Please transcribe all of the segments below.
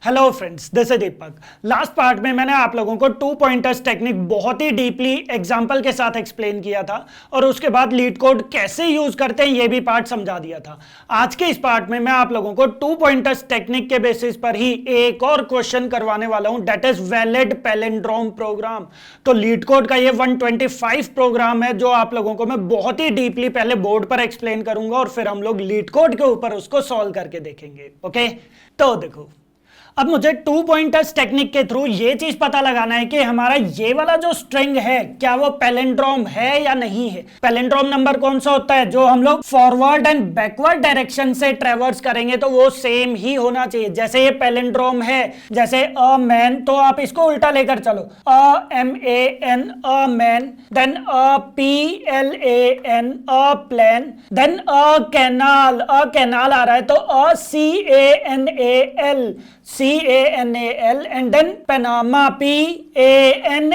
Hello friends, this is Deepak. Last part में मैंने आप लोगों को 2 पॉइंटर्स टेक्निक बहुत ही डीपली एग्जांपल के साथ एक्सप्लेन किया था और उसके बाद लीड कोड कैसे यूज करते हैं ये भी पार्ट समझा दिया था। आज के इस पार्ट में मैं आप लोगों को 2 पॉइंटर्स टेक्निक के बेसिस पर ही एक और क्वेश्चन करवाने वाला हूं, that is valid palindrome program. तो लीड कोड का ये 125 प्रोग्राम है जो आप लोगों को मैं बहुत ही डीपली पहले बोर्ड पर एक्सप्लेन करूंगा और फिर हम लोग लीड कोड के ऊपर उसको सॉल्व करके देखेंगे। ओके, तो देखो, अब मुझे 2 पॉइंटर्स टेक्निक के थ्रू ये चीज पता लगाना है कि हमारा ये वाला जो स्ट्रिंग है क्या वो पैलिंड्रोम है या नहीं है। पैलिंड्रोम नंबर कौन सा होता है? जो हम लोग फॉरवर्ड एंड बैकवर्ड डायरेक्शन से ट्रेवर्स करेंगे तो वो सेम ही होना चाहिए। जैसे ये पैलिंड्रोम है, जैसे अ मैन, तो आप इसको उल्टा लेकर चलो, a MAN a man, then a PLAN a plan, then a canal आ रहा है तो a CANAL and then Panama PANAMA।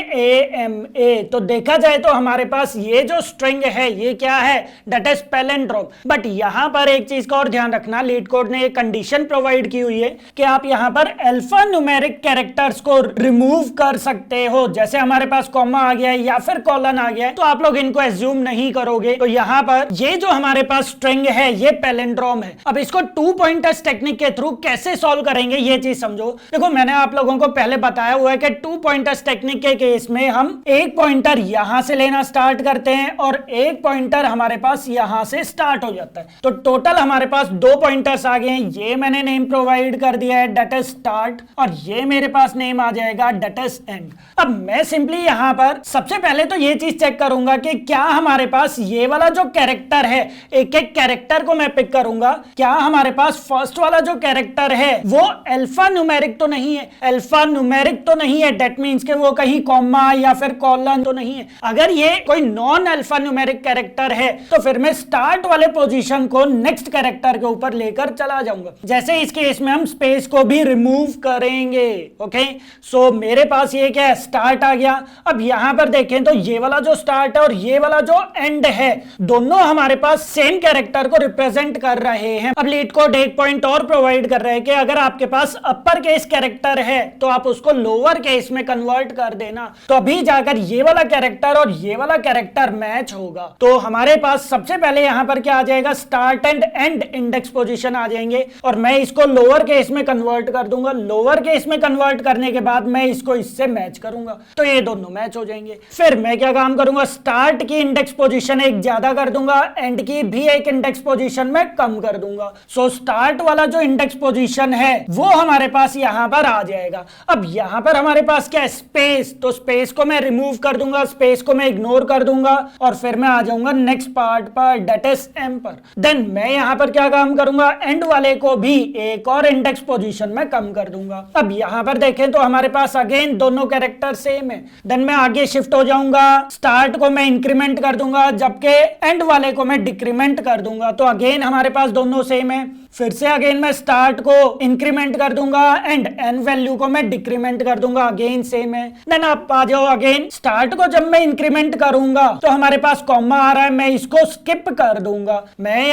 तो देखा जाए तो हमारे पास ये जो स्ट्रिंग है ये क्या है? That is palindrome. बट यहां पर एक चीज का और ध्यान रखना, लीड कोड ने एक कंडीशन प्रोवाइड की हुई है कि आप यहां पर अल्फा न्यूमेरिक कैरेक्टर्स को रिमूव कर सकते हो। जैसे हमारे पास कॉमा आ गया है या फिर कॉलन आ गया है तो आप लोग इनको एज्यूम नहीं करोगे। तो यहां पर ये जो हमारे पास स्ट्रिंग है ये पैलिंड्रोम है। अब इसको 2 पॉइंटर्स टेक्निक के थ्रू कैसे सॉल्व करेंगे ये चीज समझो। देखो, मैंने आप लोगों को पहले बताया हुआ है कि 2 पॉइंटर्स टेक्निक के केस में हम एक पॉइंटर यहां से लेना स्टार्ट करते हैं और एक पॉइंटर हमारे पास यहां से स्टार्ट हो जाता है। तो टोटल हमारे पास 2 पॉइंटर्स आ गए हैं। ये मैंने नेम प्रोवाइड कर दिया है, दैट इज स्टार्ट, और ये मेरे पास नेम आ जाएगा, दैट इज एंड। अब मैं सिंपली यहां पर सबसे पहले तो ये चीज चेक करूंगा कि क्या हमारे पास ये वाला जो कैरेक्टर है, एक एक कैरेक्टर को मैं पिक करूंगा, क्या हमारे पास फर्स्ट वाला जो कैरेक्टर है वो अल्फा न्यूमेरिक तो नहीं है। अल्फा न्यूमेरिक तो नहीं है, दैट मींस कि वो कहीं कॉमा या फिर कॉलन तो नहीं है। अगर ये कोई नॉन अल्फा न्यूमेरिक कैरेक्टर है तो फिर मैं स्टार्ट वाले पोजीशन को नेक्स्ट कैरेक्टर के ऊपर लेकर चला जाऊंगा। जैसे इस केस में हम स्पेस को भी रिमूव करेंगे। ओके, सो मेरे पास ये क्या है? स्टार्ट आ गया। अब यहां पर देखें तो ये वाला जो स्टार्ट है और ये वाला जो एंड है, दोनों हमारे पास सेम कैरेक्टर को रिप्रेजेंट कर रहे हैं। अब लीड कोड एक पॉइंट और प्रोवाइड कर रहे हैं कि अगर आपके पास अपर केस कैरेक्टर है तो आप उसको लोअर केस में कन्वर्ट कर देना, तो अभी जाकर ये वाला कैरेक्टर और ये वाला कैरेक्टर मैच होगा। तो हमारे पास सबसे पहले यहां पर क्या आ जाएगा? Start and end index position आ जाएंगे और मैं इसको लोअर केस में कन्वर्ट कर दूंगा। लोअर केस में कन्वर्ट करने के बाद मैं इसको इससे मैच करूंगा तो ये दोनों मैच हो जाएंगे। फिर मैं क्या काम करूंगा? स्टार्ट की इंडेक्स पोजीशन एक ज्यादा कर दूंगा, एंड की भी एक इंडेक्स पोजीशन में कम कर दूंगा। सो स्टार्ट वाला जो इंडेक्स पोजीशन है वो हमारे पास यहां पर आ जाएगा। अब यहां पर हमारे पास क्या है? स्पेस, तो स्पेस को मैं रिमूव कर दूंगा, स्पेस को मैं इग्नोर कर दूंगा और फिर मैं आ जाऊंगा नेक्स्ट पार्ट पर, दैट इज एम पर। देन मैं यहां पर क्या काम करूंगा? एंड वाले को भी एक और इंडेक्स पोजीशन में कम कर दूंगा। अब यहां पर देखें तो हमारे पास अगेन दोनों कैरेक्टर सेम है। देन मैं आगे शिफ्ट हो जाऊंगा, स्टार्ट को मैं इंक्रीमेंट कर दूंगा जबकि एंड वाले को मैं डिक्रीमेंट कर दूंगा, तो अगेन हमारे पास दोनों सेम है। फिर से अगेन मैं स्टार्ट को इंक्रीमेंट कर दूंगा एंड एन वैल्यू को मैं डिक्रीमेंट कर दूंगा, अगेन सेम है। देन आप आ जाओ, अगेन स्टार्ट को जब मैं इंक्रीमेंट करूंगा तो हमारे पास कॉमा आ रहा है, मैं इसको स्किप कर दूंगा। मैंने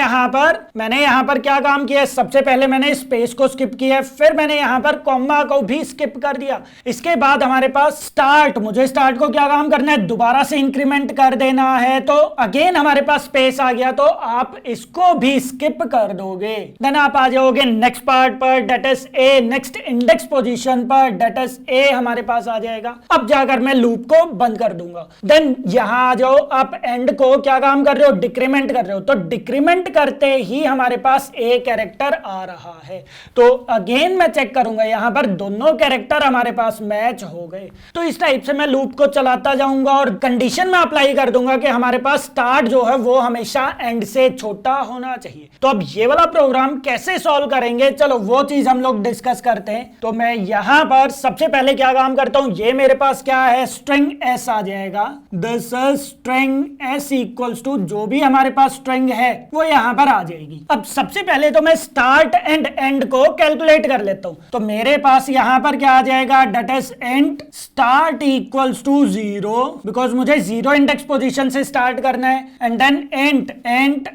यहां पर क्या काम किया? सबसे पहले मैंने स्पेस को स्किप किया, फिर मैंने यहां पर कॉमा को भी स्किप कर दिया। इसके बाद हमारे पास स्टार्ट, मुझे स्टार्ट को क्या काम करना है? दोबारा से इंक्रीमेंट कर देना है, तो अगेन हमारे पास स्पेस आ गया, तो आप इसको भी स्किप कर दोगे। देन आप आ जाओगे नेक्स्ट पार्ट पर, that is a, next index position पर, दैट इज ए हमारे पास आ जाएगा। अब जाकर मैं लूप को बंद कर दूंगा। देन यहां आ जाओ, आप एंड को क्या काम कर रहे हो? डिक्रीमेंट कर रहे हो, तो डिक्रीमेंट करते ही हमारे पास ए कैरेक्टर आ रहा है। तो अगेन मैं चेक करूंगा, यहां पर दोनों कैरेक्टर हमारे पास मैच हो गए। तो इस टाइप से मैं लूप को चलाता जाऊंगा और कंडीशन में अप्लाई कर दूंगा कि हमारे पास स्टार्ट जो है वो हमेशा एंड से छोटा होना चाहिए। तो अब ये वाला प्रोग्राम कैसे सॉल्व करेंगे, चलो वो चीज हम लोग डिस्कस करते हैं। तो मैं यहां पर सबसे पहले क्या काम करता हूं? ये मेरे पास क्या है? स्ट्रिंग एस आ जाएगा। This is string S equals to, जो भी हमारे पास स्ट्रिंग है वो यहां पर आ जाएगी। अब सबसे पहले तो मैं स्टार्ट एंड एंड को कैलकुलेट कर लेता हूं। तो मेरे पास यहां पर क्या आ जाएगा? That is end start equals to 0, because मुझे 0 इंडेक्स पोजीशन से स्टार्ट करना है। And then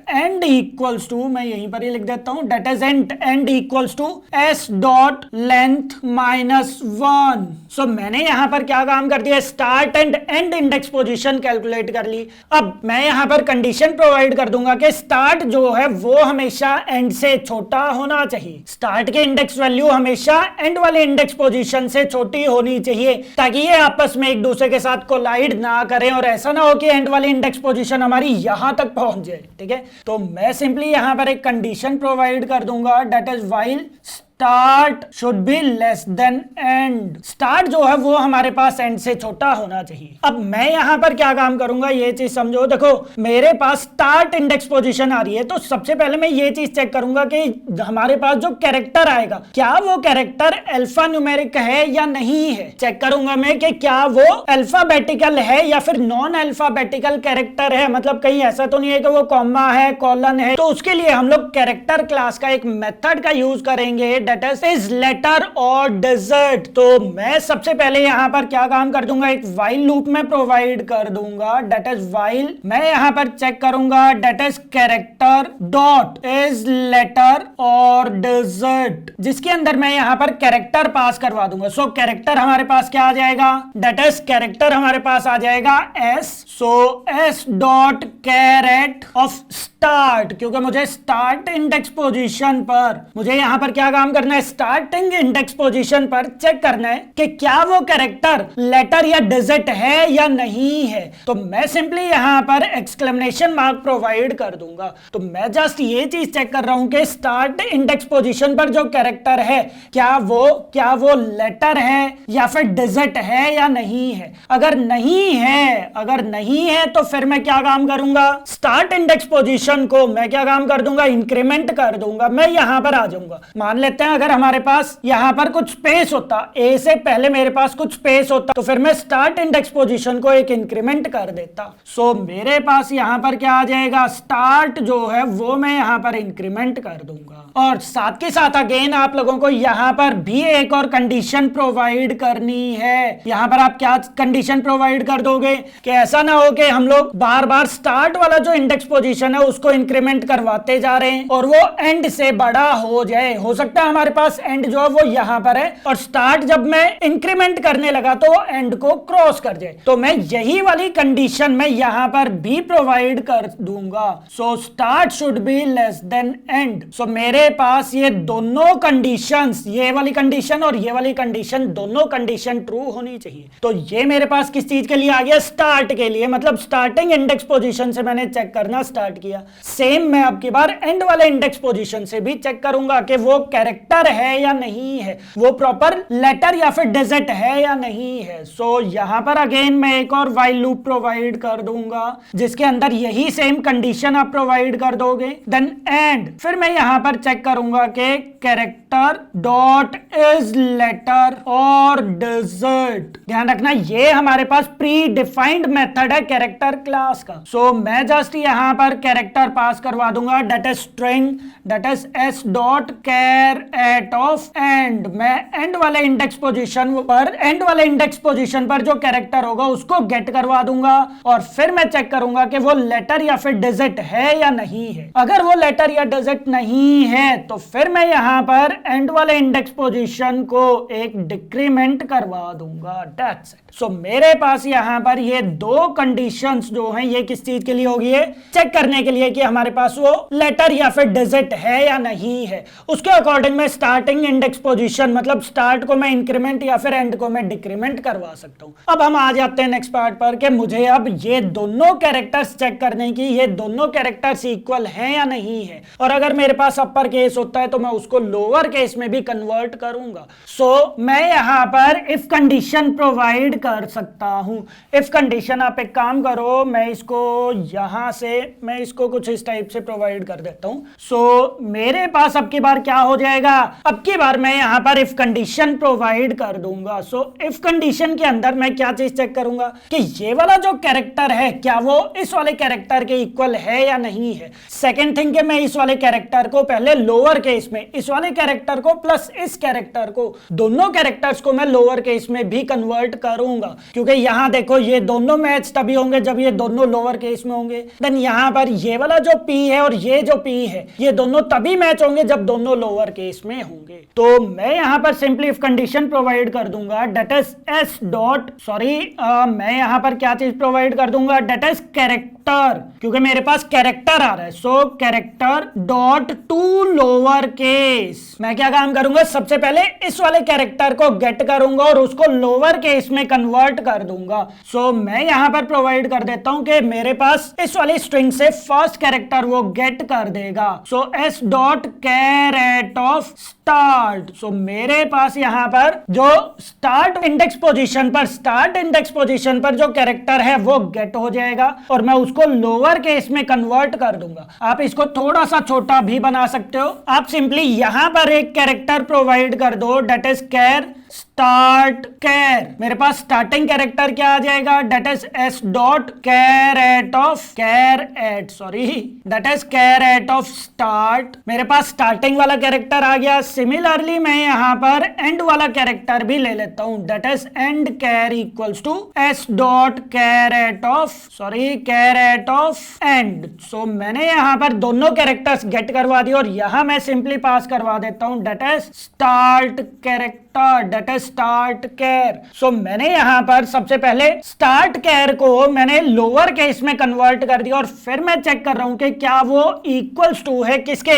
end equals to, मैं यहीं पर ही लिख देता हूं, that is end equals to s dot dot length -1। So मैंने यहां पर क्या काम कर दिया, start and end index position calculate कर ली। अब मैं यहां पर कंडीशन प्रोवाइड कर दूंगा कि स्टार्ट जो है वो हमेशा एंड से छोटा होना चाहिए। स्टार्ट के इंडेक्स वैल्यू हमेशा एंड वाले इंडेक्स पोजीशन से छोटी होनी चाहिए, ताकि ये आपस में एक दूसरे के साथ कोलाइड ना करें और ऐसा ना हो कि एंड वाली इंडेक्स पोजीशन हमारी यहां तक पहुंच जाए। ठीक है, तो मैं सिंपली यहां पर एक कंडीशन प्रोवाइड कर दूंगा, that is while start should be less than end. Start जो है वो हमारे पास एंड से छोटा होना चाहिए। अब मैं यहां पर क्या काम करूंगा ये चीज समझो। देखो मेरे पास स्टार्ट इंडेक्स पोजीशन आ रही है, तो सबसे पहले मैं ये चीज चेक करूंगा कि हमारे पास जो कैरेक्टर आएगा क्या वो कैरेक्टर अल्फा न्यूमेरिक है या नहीं है। चेक करूंगा मैं कि क्या वो अल्फाबेटिकल है या फिर नॉन अल्फाबेटिकल कैरेक्टर है, मतलब कहीं ऐसा तो नहीं है कि वो कॉमा है, कॉलन है। तो उसके लिए हम लोग कैरेक्टर क्लास का एक मेथड का यूज करेंगे, इज लेटर और डिजिट। तो मैं सबसे पहले यहां पर क्या काम कर दूंगा, एक व्हाइल लूप में प्रोवाइड कर दूंगा, दैट इज व्हाइल। मैं यहां पर चेक करूंगा, that is character dot is letter or digit, जिसके अंदर मैं यहां पर कैरेक्टर पास करवा दूंगा। सो कैरेक्टर हमारे पास क्या आ जाएगा, दैट इज कैरेक्टर हमारे पास आ जाएगा S. So S dot char at of start, क्योंकि मुझे स्टार्ट इंडेक्स पोजीशन पर मुझे यहां पर क्या काम करना है, स्टार्टिंग इंडेक्स पोजीशन पर चेक करना है कि क्या वो कैरेक्टर लेटर या डिजिट है या नहीं है। तो मैं सिंपली यहां पर एक्सक्लेमेशन मार्क प्रोवाइड कर दूंगा। तो मैं जस्ट ये चीज चेक कर रहा हूं कि स्टार्ट इंडेक्स पोजीशन पर जो कैरेक्टर है क्या वो लेटर है या फिर डिजिट है या नहीं है। अगर नहीं है तो फिर मैं क्या काम करूंगा, स्टार्ट इंडेक्स पोजीशन को मैं क्या काम कर दूंगा, इंक्रीमेंट कर दूंगा। मैं यहां पर आ जाऊंगा। मान लेते हैं अगर हमारे पास यहां पर कुछ स्पेस होता, ए से पहले मेरे पास कुछ स्पेस होता, तो फिर मैं स्टार्ट इंडेक्स पोजीशन को एक इंक्रीमेंट कर देता। सो मेरे पास यहां पर क्या आ जाएगा, स्टार्ट जो है वो मैं यहां पर इंक्रीमेंट कर दूंगा। और साथ के साथ अगेन आप लोगों को यहां पर भी एक और कंडीशन प्रोवाइड करनी है। यहां पर आप क्या कंडीशन प्रोवाइड कर दोगे कि ऐसा ना हो कि हम लोग बार बार स्टार्ट वाला जो इंडेक्स पोजीशन है उसको इंक्रीमेंट करवाते जा रहे हैं और वो एंड से बड़ा हो जाए। हो सकता है हमारे पास एंड जो है वो यहां पर है और स्टार्ट जब मैं इंक्रीमेंट करने लगा तो वो एंड को क्रॉस कर जाए। तो मैं यही वाली कंडीशन मैं यहां पर भी प्रोवाइड कर दूंगा। So start should be less than end. So मेरे पास ये दोनों कंडीशंस, ये वाली कंडीशन और ये वाली कंडीशन, दोनों कंडीशन ट्रू होनी चाहिए। तो ये मेरे पास किस चीज के लिए आ गया, स्टार्ट के लिए, मतलब स्टार्टिंग इंडेक्स पोजीशन से मैंने चेक करना स्टार्ट किया। सेम मैं अब की बार एंड वाले इंडेक्स पोजीशन से भी चेक करूंगा कि वो कैरेक्टर है या नहीं है, वो प्रॉपर लेटर या फिर डिजिट है या नहीं है। सो यहां पर अगेन मैं एक और व्हाइल लूप प्रोवाइड कर दूंगा जिसके अंदर यही सेम कंडीशन आप प्रोवाइड कर दोगे, देन एंड। फिर मैं यहां पर चेक करूंगा कि character dot is letter or digit. ध्यान रखना ये हमारे पास प्री डिफाइंड मेथड है कैरेक्टर क्लास का। सो मैं जस्ट यहां पर कैरेक्टर पास करवा दूंगा, that is string, that is S dot char at of end. मैं एंड वाले इंडेक्स पोजीशन पर जो कैरेक्टर होगा उसको गेट करवा दूंगा और फिर मैं चेक करूंगा कि वो लेटर या फिर डिजिट है या नहीं है। अगर वो लेटर या डिजिट नहीं है तो फिर मैं यहां पर एंड वाले इंडेक्स पोजीशन को एक डिक्रीमेंट करवा दूंगा, दैट्स इट। सो मेरे पास यहां पर ये दो कंडीशंस जो हैं ये किस चीज के लिए होगी, चेक करने के लिए कि हमारे पास वो लेटर या फिर डिजिट है या नहीं है। उसके अकॉर्डिंग मैं स्टार्टिंग इंडेक्स पोजीशन, मतलब स्टार्ट को मैं इंक्रीमेंट या फिर एंड को मैं डिक्रीमेंट करवा सकता हूं। अब हम आ जाते हैं नेक्स्ट पार्ट पर कि मुझे अब ये दोनों कैरेक्टर्स चेक करने की, ये दोनों कैरेक्टर्स इक्वल हैं या नहीं है। और अगर मेरे पास अपर केस होता है तो मैं उसको लोअर केस में भी कन्वर्ट करूंगा। सो मैं यहां पर इफ कंडीशन प्रोवाइड कर सकता हूं। इफ कंडीशन आप एक काम करो, मैं इसको यहां से मैं इसको कुछ इस टाइप से प्रोवाइड कर देता हूं। सो मेरे पास अब की बार क्या हो जाएगा, अब की बार मैं यहां पर इफ कंडीशन प्रोवाइड कर दूंगा। सो इफ कंडीशन के अंदर मैं क्या चीज चेक करूंगा कि ये वाला जो कैरेक्टर है क्या वो इस वाले कैरेक्टर के इक्वल है या नहीं है। सेकेंड थिंग कि मैं इस वाले कैरेक्टर को पहले लोअर केस में, इस वाले कैरेक्टर को प्लस इस कैरेक्टर को, दोनों कैरेक्टर्स को मैं लोअर केस में भी कन्वर्ट करूंगा, क्योंकि यहां देखो ये दोनों मैच तभी होंगे जब ये दोनों लोअर केस में होंगे। देन यहां पर ये वाला जो P है और ये जो P है ये दोनों तभी मैच होंगे जब दोनों लोअर केस केस में होंगे। तो मैं यहां पर सिंपली इफ कंडीशन प्रोवाइड कर दूंगा डेट इज एस डॉट मैं यहां पर क्या चीज प्रोवाइड कर दूंगा, डेट इज कैरेक्टर, क्योंकि मेरे पास कैरेक्टर आ रहा है। So character dot to lower case, मैं क्या काम करूंगा, सबसे पहले इस वाले कैरेक्टर को गेट करूंगा और उसको लोअर केस में कन्वर्ट कर दूंगा। सो मैं यहां पर प्रोवाइड कर देता हूं कि मेरे पास इस वाली स्ट्रिंग से फर्स्ट कैरेक्टर वो गेट कर देगा। So S dot char at of start, so मेरे पास यहां पर जो स्टार्ट इंडेक्स पोजीशन पर जो कैरेक्टर है वो गेट हो जाएगा और मैं उसको लोअर केस में कन्वर्ट कर दूंगा। आप इसको थोड़ा सा छोटा भी बना सकते हो। आप सिंपली यहां पर एक कैरेक्टर प्रोवाइड कर दो that is char start char, मेरे पास स्टार्टिंग कैरेक्टर क्या आ जाएगा, that is S dot char at of start, मेरे पास स्टार्टिंग वाला कैरेक्टर आ गया। सिमिलरली मैं यहां पर एंड वाला कैरेक्टर भी ले लेता हूं, that is end char equals to s dot char at of end. So मैंने यहां पर दोनों कैरेक्टर्स गेट करवा दिए और यहां मैं सिंपली पास करवा देता हूं that is start character, that is start char. So मैंने यहां पर सबसे पहले स्टार्ट कैर को मैंने लोअर केस में कन्वर्ट कर दिया और फिर मैं चेक कर रहा हूं कि क्या वो इक्वल्स टू है किसके,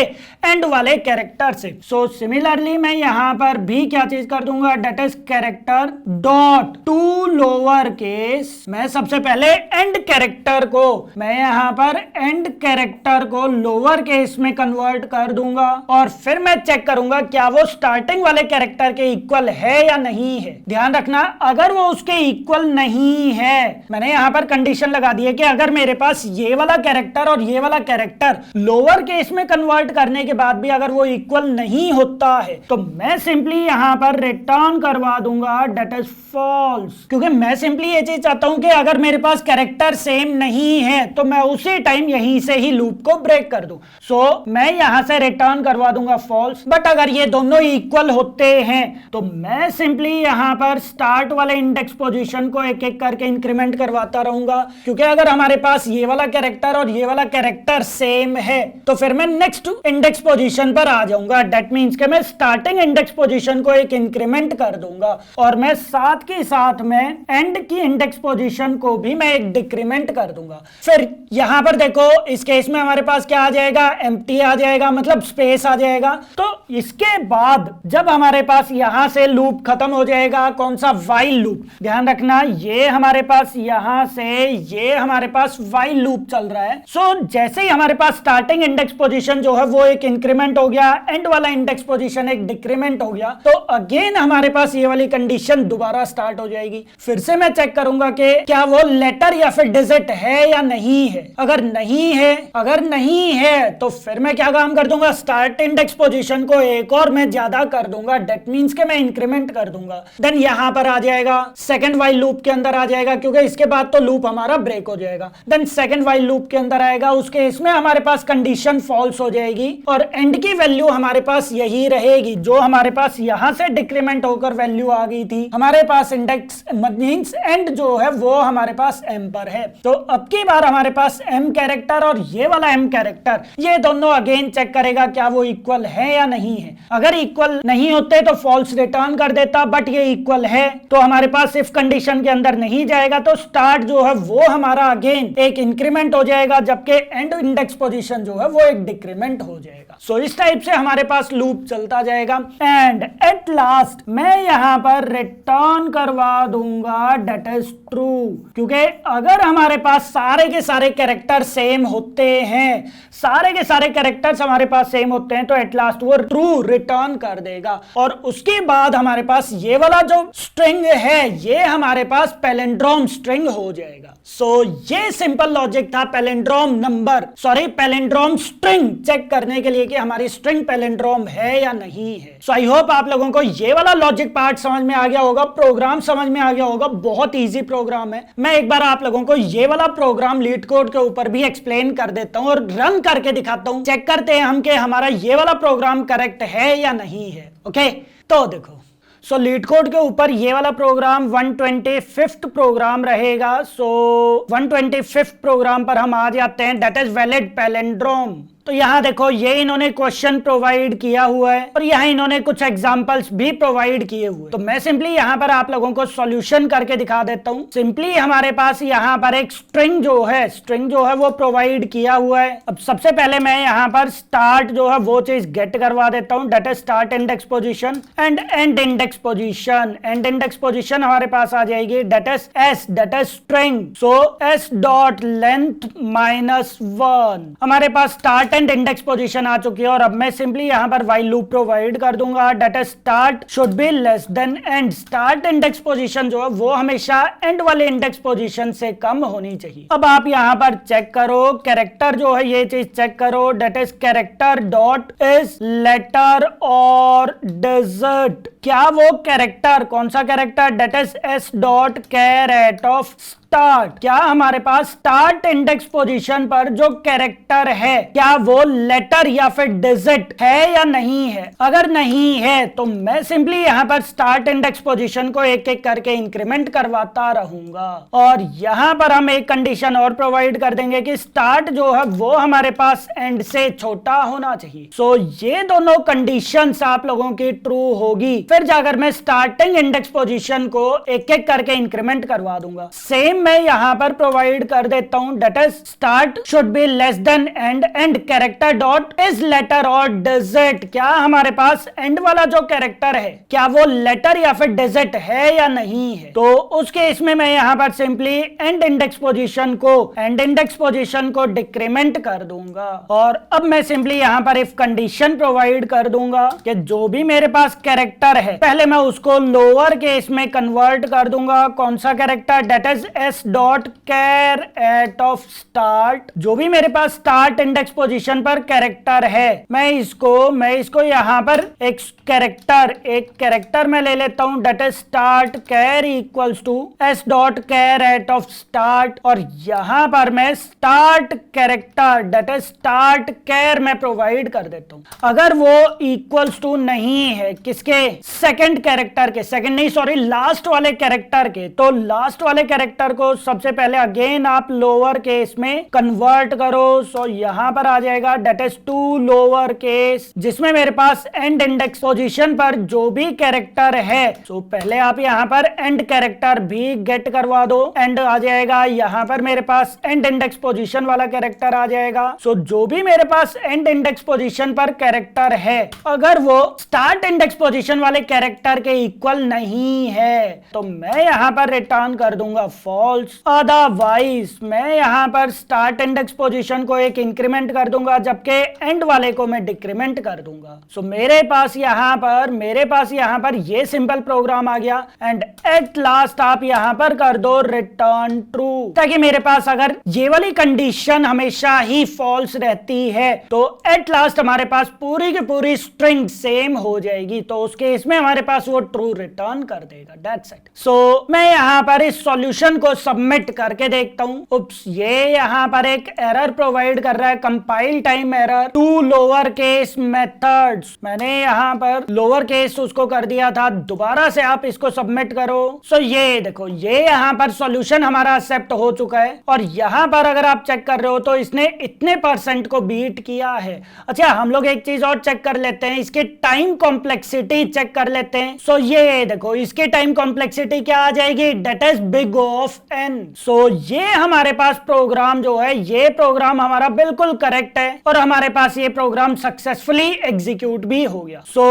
एंड वाले कैरेक्टर से। सो सिमिलरली मैं यहां पर भी क्या चीज कर दूंगा, that is character dot to lower case, मैं सबसे पहले एंड कैरेक्टर को मैं यहां पर एंड कैरेक्टर को लोअर केस में कन्वर्ट कर दूंगा और फिर मैं चेक करूंगा क्या वो स्टार्टिंग वाले कैरेक्टर के इक्वल है या नहीं है। ध्यान रखना, अगर वो उसके इक्वल नहीं है, मैंने यहां पर कंडीशन लगा दी है कि अगर मेरे पास ये वाला कैरेक्टर और ये वाला कैरेक्टर लोअर केस में कन्वर्ट करने के बाद भी अगर वो इक्वल नहीं होता है तो मैं सिंपली यहां पर रिटर्न करवा दूंगा डेट इज फॉल्स, क्योंकि मैं सिंपली ये चीज चाहता हूं कि अगर मेरे पास कैरेक्टर सेम नहीं है तो मैं उसी टाइम यहीं से ही लूप को ब्रेक कर दूं। सो मैं यहां से रिटर्न करवा दूंगा फॉल्स। बट अगर ये दोनों इक्वल होते हैं तो मैं सिंपली यहां पर स्टार्ट वाले इंडेक्स पोजीशन को एक एक करके इंक्रीमेंट करवाता रहूंगा, क्योंकि अगर हमारे पास ये वाला कैरेक्टर और ये वाला कैरेक्टर सेम है तो फिर मैं नेक्स्ट इंडेक्स पोजीशन पर आ जाऊंगा। दैट मींस कि मैं स्टार्टिंग इंडेक्स पोजीशन को एक इंक्रीमेंट कर दूंगा और मैं साथ के साथ में एंड की इंडेक्स पोजीशन को भी मैं एक डिक्रीमेंट कर दूंगा। फिर यहां पर देखो इस केस में हमारे पास क्या आ जाएगा, एम्प्टी आ जाएगा, मतलब स्पेस आ जाएगा। तो इसके बाद जब हमारे पास यहां से लूप खत्म हो जाएगा, कौन सा, व्हाइल लूप, ध्यान रखना ये हमारे पास यहां से ये हमारे पास व्हाइल लूप चल रहा है। सो जैसे ही हमारे पास स्टार्टिंग इंडेक्स पोजीशन जो है वो एक इंक्रीमेंट हो गया, एंड वाला इंडेक्स पोजीशन एक डिक्रीमेंट हो गया, तो अगेन हमारे पास ये वाली कंडीशन दोबारा स्टार्ट हो जाएगी। फिर से मैं चेक करूंगा कि क्या वो लेटर या फिर डिजिट है या नहीं है। अगर नहीं है तो फिर मैं क्या काम कर दूंगा, स्टार्ट इंडेक्स पोजीशन को एक और मैं ज्यादा कर दूंगा, दैट मींस के मैं इंक्रीमेंट कर दूंगा। देन यहां पर आ जाएगा सेकंड व्हाइल लूप के अंदर आ जाएगा, क्योंकि इसके बाद तो लूप हमारा ब्रेक हो जाएगा। देन सेकंड व्हाइल लूप के अंदर आएगा, उसके इसमें हमारे पास कंडीशन फॉल्स हो जाएगी और एंड की वैल्यू हमारे पास यही रहेगी जो हमारे पास यहां से डिक्रीमेंट होकर वैल्यू आ गई थी। हमारे पास इंडेक्स मींस एंड जो है वो हमारे पास एम पर है। तो अब की बार हमारे पास एम कैरेक्टर और ये वाला एम कैरेक्टर, ये दोनों अगेन चेक करेगा क्या वो इक्वल है या नहीं है। अगर इक्वल नहीं होते तो फॉल्स रिटर्न कर देता, बट ये इक्वल है तो हमारे पास इफ कंडीशन के अंदर नहीं जाएगा तो स्टार्ट जो है वो हमारा अगेन एक इंक्रीमेंट हो जाएगा, जबकि एंड इंडेक्स पोजीशन जो है वो एक डिक्रीमेंट हो जाएगा। सो इस टाइप से हमारे पास लूप चलता जाएगा एंड एट लास्ट मैं यहां पर रिटर्न करवा दूंगा डेट इज ट्रू, क्योंकि अगर हमारे पास सारे के सारे कैरेक्टर सेम होते हैं, सारे के सारे कैरेक्टर्स हमारे पास सेम होते हैं तो एट लास्ट वो ट्रू रिटर्न कर देगा। और उसके बाद हमारे पास ये वाला जो स्ट्रिंग है ये हमारे पास पैलिंड्रोम स्ट्रिंग हो जाएगा। सो ये सिंपल लॉजिक था पैलिंड्रोम स्ट्रिंग चेक करने के लिए कि हमारी स्ट्रिंग पैलिंड्रोम है या नहीं है। सो आई होप आप लोगों को ये वाला लॉजिक पार्ट समझ में आ गया होगा, प्रोग्राम समझ में आ गया होगा। बहुत इजी प्रोग्राम है। मैं एक बार आप लोगों को ये वाला प्रोग्राम लीड कोड के ऊपर भी एक्सप्लेन कर देता हूं और रन करके दिखाता हूं। चेक करते हैं हम कि हमारा ये वाला प्रोग्राम करेक्ट है या नहीं है। ओके, तो देखो, सो लीड कोड के ऊपर ये वाला प्रोग्राम 125th प्रोग्राम रहेगा। सो 125th प्रोग्राम पर हम आ जाते हैं, दैट इज वैलिड पैलिंड्रोम। तो यहाँ देखो ये इन्होंने क्वेश्चन प्रोवाइड किया हुआ है और यहाँ इन्होंने कुछ एग्जांपल्स भी प्रोवाइड किए हुए, तो मैं सिंपली यहाँ पर आप लोगों को सॉल्यूशन करके दिखा देता हूँ। सिंपली हमारे पास यहाँ पर एक स्ट्रिंग जो है वो प्रोवाइड किया हुआ है। अब सबसे पहले मैं यहाँ पर स्टार्ट जो है वो चीज गेट करवा देता हूँ, that is start index position end end index position. End index position हमारे पास आ जाएगी that is S, that is string, so S dot length -1। हमारे पास स्टार्ट एंड इंडेक्स पोजीशन आ चुकी है और अब मैं सिंपली यहाँ पर व्हाइल लूप प्रोवाइड कर दूंगा, that is start should be less than end. Start index position जो है वो हमेशा एंड वाले इंडेक्स पोजीशन से कम होनी चाहिए। अब आप यहाँ पर चेक करो कैरेक्टर जो है, ये चीज चेक करो, that is character dot is letter or digit. क्या वो कैरेक्टर, कौन सा character, that is S dot char at of start. क्या हमारे पास स्टार्ट इंडेक्स पोजीशन पर जो कैरेक्टर है क्या वो लेटर या फिर डिजिट है या नहीं है? अगर नहीं है तो मैं सिंपली यहाँ पर स्टार्ट इंडेक्स पोजीशन को एक एक करके इंक्रीमेंट करवाता रहूंगा और यहाँ पर हम एक कंडीशन और प्रोवाइड कर देंगे कि स्टार्ट जो है वो हमारे पास एंड से छोटा होना चाहिए। सो ये दोनों कंडीशंस आप लोगों की ट्रू होगी, फिर जाकर मैं स्टार्टिंग इंडेक्स पोजीशन को एक एक करके इंक्रीमेंट करवा दूंगा। सेम मैं यहां पर प्रोवाइड कर देता हूं, that is start should be less than end end character dot is letter or digit. क्या हमारे पास एंड वाला जो कैरेक्टर है क्या वो लेटर या फिर डिजिट है या नहीं है? तो उस केस में मैं यहां पर सिंपली एंड इंडेक्स पोजीशन को डिक्रीमेंट कर दूंगा और अब मैं सिंपली यहां पर इफ कंडीशन प्रोवाइड कर दूंगा कि जो भी मेरे पास कैरेक्टर है पहले मैं उसको लोअर केस में कन्वर्ट कर दूंगा। कौन सा character, that is S dot char at of start. जो भी मेरे पास स्टार्ट इंडेक्स पोजीशन पर कैरेक्टर है मैं इसको यहां पर एक कैरेक्टर मैं ले लेता हूं, that is start char equals to s dot char at of start और यहां पर मैं start character that is start char मैं प्रोवाइड कर देता हूं। अगर वो इक्वल्स टू नहीं है किसके, सेकंड कैरेक्टर के, सेकंड नहीं सॉरी लास्ट वाले कैरेक्टर के, तो लास्ट वाले कैरेक्टर को सबसे पहले अगेन आप लोअर केस में कन्वर्ट करो। सो यहां पर आ जाएगा that is to lower case जिसमें मेरे पास एंड इंडेक्स पोजीशन पर जो भी कैरेक्टर है सो पहले आप यहां पर एंड कैरेक्टर भी गेट करवा दो। एंड आ जाएगा यहां पर मेरे पास एंड इंडेक्स पोजीशन वाला कैरेक्टर आ जाएगा। सो जो भी मेरे पास एंड इंडेक्स पोजीशन पर कैरेक्टर है अगर वो स्टार्ट इंडेक्स पोजीशन वाले कैरेक्टर के इक्वल नहीं है तो मैं यहां पर रिटर्न कर दूंगा फॉल्स। अदरवाइज मैं यहां पर स्टार्ट इंडेक्स पोजीशन को एक इंक्रीमेंट कर दूंगा जबकि एंड वाले को मैं डिक्रीमेंट कर दूंगा। सो मेरे पास यहां पर ये सिंपल प्रोग्राम आ गया एंड एट लास्ट आप यहां पर कर दो रिटर्न ट्रू, ताकि मेरे पास अगर ये वाली कंडीशन हमेशा ही फॉल्स रहती है तो एट लास्ट हमारे पास पूरी की पूरी स्ट्रिंग सेम हो जाएगी, तो उस केस में हमारे पास वो ट्रू रिटर्न कर देगा। That's it. सो मैं यहां पर इस सॉल्यूशन को सबमिट करके देखता हूं। उप्स, ये यहां पर एक एरर प्रोवाइड कर रहा है, compile time error to lower case methods. मैंने यहां पर लोअर केस उसको कर दिया था, दोबारा से आप इसको सबमिट करो। सो ये देखो ये यहां पर सॉल्यूशन हमारा एक्सेप्ट हो चुका है और यहां पर अगर आप चेक कर रहे हो तो इसने इतने % को बीट किया है। अच्छा, हम लोग एक चीज और चेक कर लेते हैं, इसके टाइम कॉम्प्लेक्सिटी चेक कर लेते हैं। सो ये देखो इसके टाइम कॉम्प्लेक्सिटी क्या आ जाएगी, that is big of n। So ये हमारे पास प्रोग्राम जो है ये प्रोग्राम हमारा बिल्कुल करेक्ट है और हमारे पास ये प्रोग्राम सक्सेसफुली एग्जीक्यूट भी हो गया। सो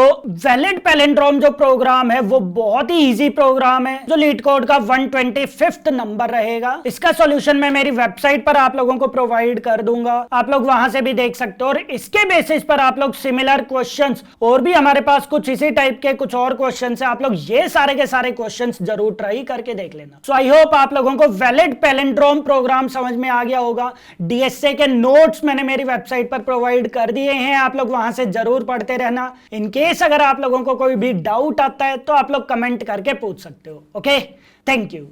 वैलिड पैलिंड्रोम जो प्रोग्राम है वो बहुत ही इजी प्रोग्राम है जो लीड कोड का 125th नंबर रहेगा। इसका सॉल्यूशन मैं मेरी वेबसाइट पर आप लोगों को प्रोवाइड कर दूंगा, आप लोग वहां से भी देख सकते हो और इसके बेसिस पर आप लोग सिमिलर क्वेश्चंस और भी हमारे पास कुछ इसी टाइप के कुछ और क्वेश्चंस है, आप लोग ये सारे के सारे क्वेश्चंस जरूर ट्राई करके देख लेना। सो आई होप आप लोगों को वैलिड पैलिंड्रोम प्रोग्राम समझ में आ गया होगा। डीएसए के नोट्स मैंने मेरी वेबसाइट पर प्रोवाइड कर दिए हैं, आप लोग वहां से जरूर पढ़ते रहना। इन केस अगर आप लोगों को कोई भी डाउट आता है तो आप लोग कमेंट करके पूछ सकते हो। Okay, thank you.